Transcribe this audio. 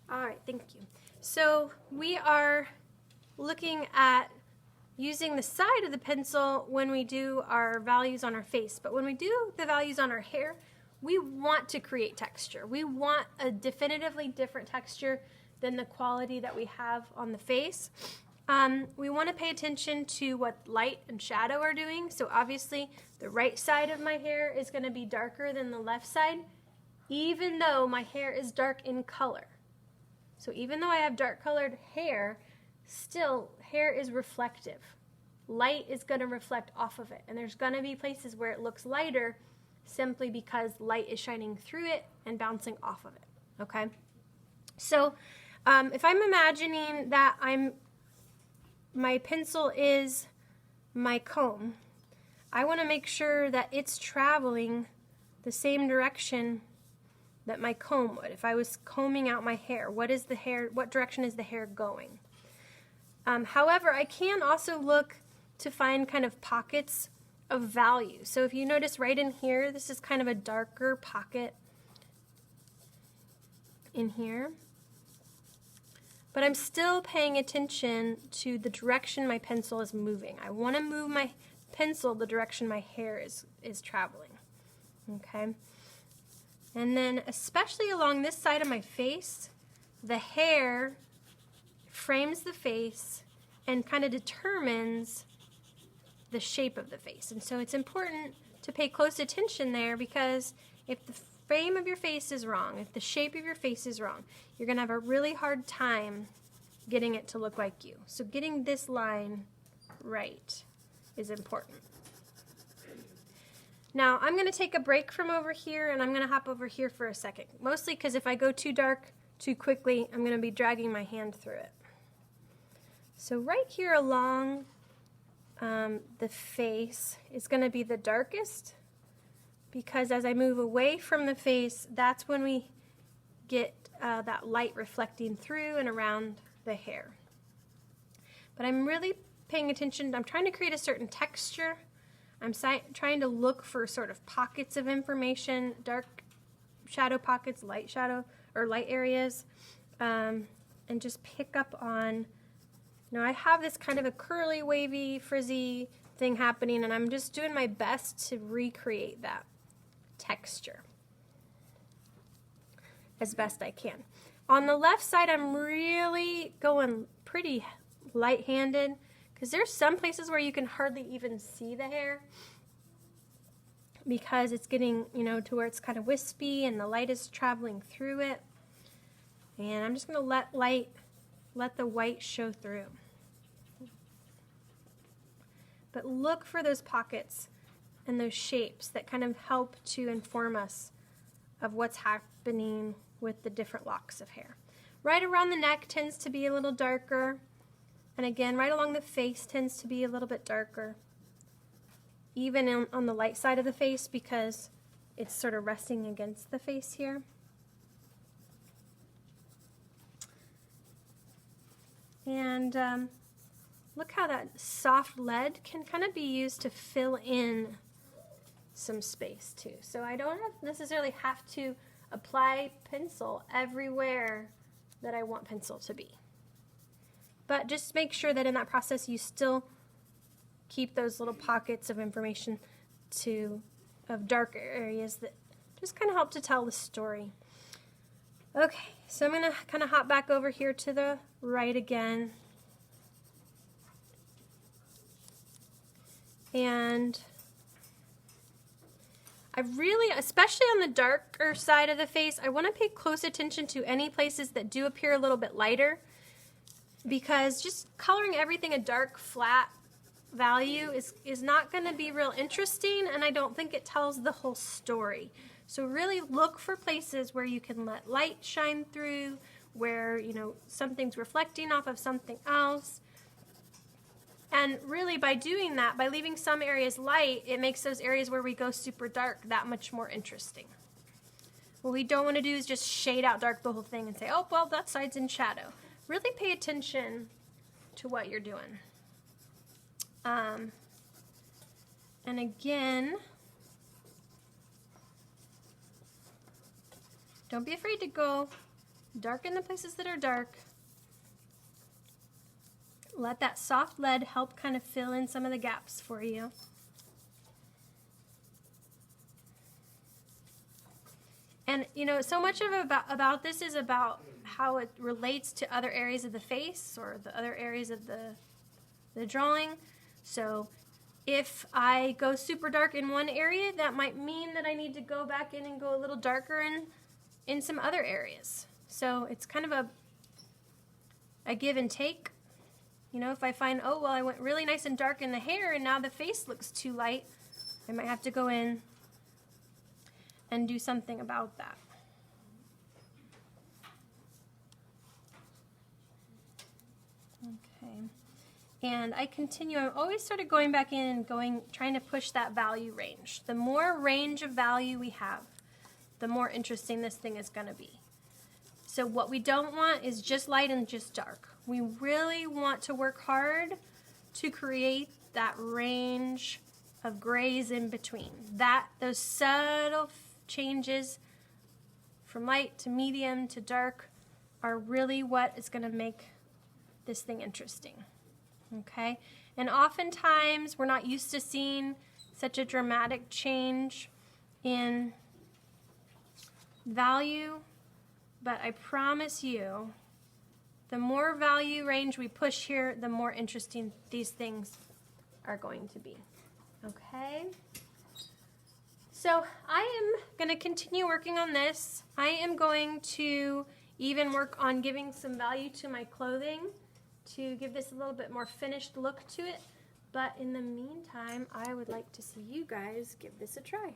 All right, thank you. So we are looking at using the side of the pencil when we do our values on our face. But when we do the values on our hair, we want to create texture. We want a definitively different texture than the quality that we have on the face. We want to pay attention to what light and shadow are doing. So obviously the right side of my hair is going to be darker than the left side, even though my hair is dark in color. So even though I have dark colored hair, still hair is reflective. Light is going to reflect off of it, and there's going to be places where it looks lighter simply because light is shining through it and bouncing off of it. Okay? So if I'm imagining that my pencil is my comb, I want to make sure that it's traveling the same direction that my comb would. If I was combing out my hair, what direction is the hair going? However, I can also look to find kind of pockets of value. So if you notice right in here, this is kind of a darker pocket in here. But I'm still paying attention to the direction my pencil is moving. I want to move my pencil the direction my hair is traveling. Okay? And then especially along this side of my face, the hair frames the face and kind of determines the shape of the face. And so it's important to pay close attention there, because if the frame of your face is wrong, if the shape of your face is wrong, you're going to have a really hard time getting it to look like you. So getting this line right is important. Now I'm going to take a break from over here, and I'm going to hop over here for a second, mostly because if I go too dark too quickly, I'm going to be dragging my hand through it. So right here along the face is going to be the darkest, because as I move away from the face, that's when we get that light reflecting through and around the hair. But I'm really paying attention. I'm trying to create a certain texture. I'm trying to look for sort of pockets of information, dark shadow pockets, light shadow or light areas, and just pick up on, I have this kind of a curly, wavy, frizzy thing happening, and I'm just doing my best to recreate that texture as best I can. On the left side, I'm really going pretty light-handed, because there's some places where you can hardly even see the hair, because it's getting, to where it's kind of wispy and the light is traveling through it. And I'm just going to let the white show through. But look for those pockets and those shapes that kind of help to inform us of what's happening with the different locks of hair. Right around the neck tends to be a little darker. And again, right along the face tends to be a little bit darker. Even on the light side of the face, because it's sort of resting against the face here. And look how that soft lead can kind of be used to fill in some space too. So I don't necessarily have to apply pencil everywhere that I want pencil to be. But just make sure that in that process you still keep those little pockets of information of darker areas that just kind of help to tell the story. Okay, so I'm going to kind of hop back over here to the right again. And I really, especially on the darker side of the face, I want to pay close attention to any places that do appear a little bit lighter, because just coloring everything a dark, flat value is not going to be real interesting, and I don't think it tells the whole story. So really look for places where you can let light shine through, where something's reflecting off of something else. And really by doing that, by leaving some areas light, it makes those areas where we go super dark that much more interesting. What we don't want to do is just shade out dark the whole thing and say, oh, well, that side's in shadow. Really pay attention to what you're doing. And again, don't be afraid to go Darken the places that are dark. Let that soft lead help kind of fill in some of the gaps for you. And you know, so much of about this is about how it relates to other areas of the face or the other areas of the drawing. So if I go super dark in one area, that might mean that I need to go back in and go a little darker in some other areas. So it's kind of a give and take. You know, if I find, oh, well, I went really nice and dark in the hair and now the face looks too light, I might have to go in and do something about that. Okay. And I continue, I'm always sort of going back in and trying to push that value range. The more range of value we have, the more interesting this thing is going to be. So what we don't want is just light and just dark. We really want to work hard to create that range of grays in between. Those subtle changes from light to medium to dark are really what is going to make this thing interesting. Okay? And oftentimes we're not used to seeing such a dramatic change in value, but I promise you, the more value range we push here, the more interesting these things are going to be. Okay? So I am going to continue working on this. I am going to even work on giving some value to my clothing to give this a little bit more finished look to it. But in the meantime, I would like to see you guys give this a try.